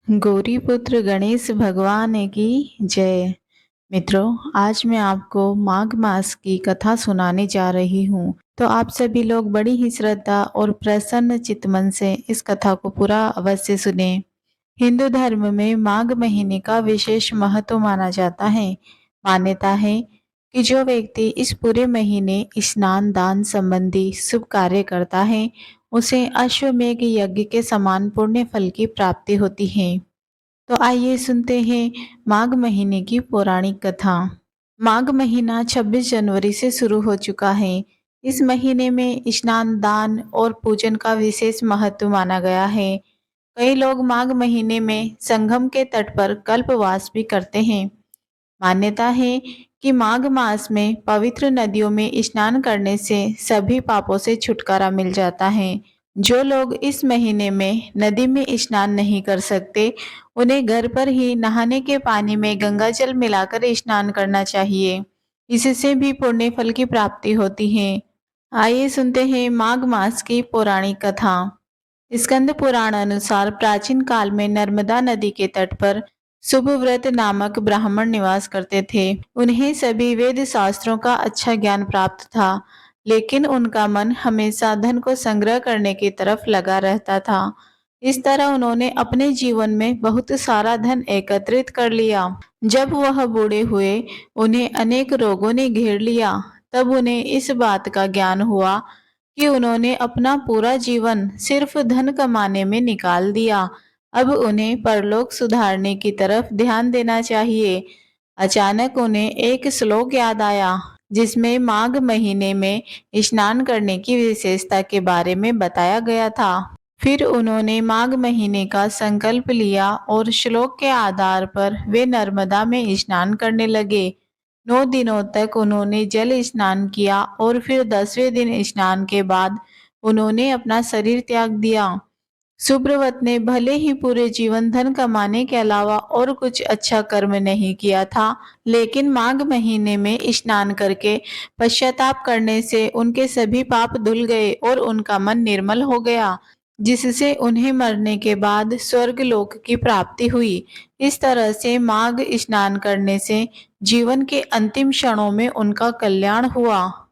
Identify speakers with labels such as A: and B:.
A: गौरीपुत्र गणेश भगवान की जय। मित्रों, आज मैं आपको माघ मास की कथा सुनाने जा रही हूँ। तो आप सभी लोग बड़ी ही श्रद्धा और प्रसन्न चित्तमन से इस कथा को पूरा अवश्य सुने। हिंदू धर्म में माघ महीने का विशेष महत्व माना जाता है। मान्यता है कि जो व्यक्ति इस पूरे महीने स्नान दान संबंधी शुभ कार्य करता है, उसे अश्वमेघ यज्ञ के समान पुण्य फल की प्राप्ति होती है। तो आइए सुनते हैं माघ महीने की पौराणिक कथा। माघ महीना 26 जनवरी से शुरू हो चुका है। इस महीने में स्नान दान और पूजन का विशेष महत्व माना गया है। कई लोग माघ महीने में संगम के तट पर कल्पवास भी करते हैं। मान्यता है कि माघ मास में पवित्र नदियों में स्नान करने से सभी पापों से छुटकारा मिल जाता है। जो लोग इस महीने में नदी में स्नान नहीं कर सकते, उन्हें घर पर ही नहाने के पानी में गंगा जल मिलाकर स्नान करना चाहिए। इससे भी पुण्य फल की प्राप्ति होती है। आइए सुनते हैं माघ मास की पौराणिक कथा। स्कंद पुराण अनुसार प्राचीन काल में नर्मदा नदी के तट पर शुभव्रत नामक ब्राह्मण निवास करते थे। उन्हें सभी वेद शास्त्रों का अच्छा ज्ञान प्राप्त था, लेकिन उनका मन हमेशा धन को संग्रह करने की तरफ लगा रहता था। इस तरह उन्होंने अपने जीवन में बहुत सारा धन एकत्रित कर लिया। जब वह बूढ़े हुए, उन्हें अनेक रोगों ने घेर लिया। तब उन्हें इस बात का ज्ञान हुआ कि उन्होंने अपना पूरा जीवन सिर्फ धन कमाने में निकाल दिया। अब उन्हें परलोक सुधारने की तरफ ध्यान देना चाहिए। अचानक उन्हें एक श्लोक याद आया, जिसमें माघ महीने में स्नान करने की विशेषता के बारे में बताया गया था। फिर उन्होंने माघ महीने का संकल्प लिया और श्लोक के आधार पर वे नर्मदा में स्नान करने लगे। 9 दिनों तक उन्होंने जल स्नान किया और फिर 10वें दिन स्नान के बाद उन्होंने अपना शरीर त्याग दिया। सुब्रवत ने भले ही पूरे जीवन धन कमाने के अलावा और कुछ अच्छा कर्म नहीं किया था, लेकिन माघ महीने में स्नान करके पश्चाताप करने से उनके सभी पाप धुल गए और उनका मन निर्मल हो गया, जिससे उन्हें मरने के बाद स्वर्ग लोक की प्राप्ति हुई। इस तरह से माघ स्नान करने से जीवन के अंतिम क्षणों में उनका कल्याण हुआ।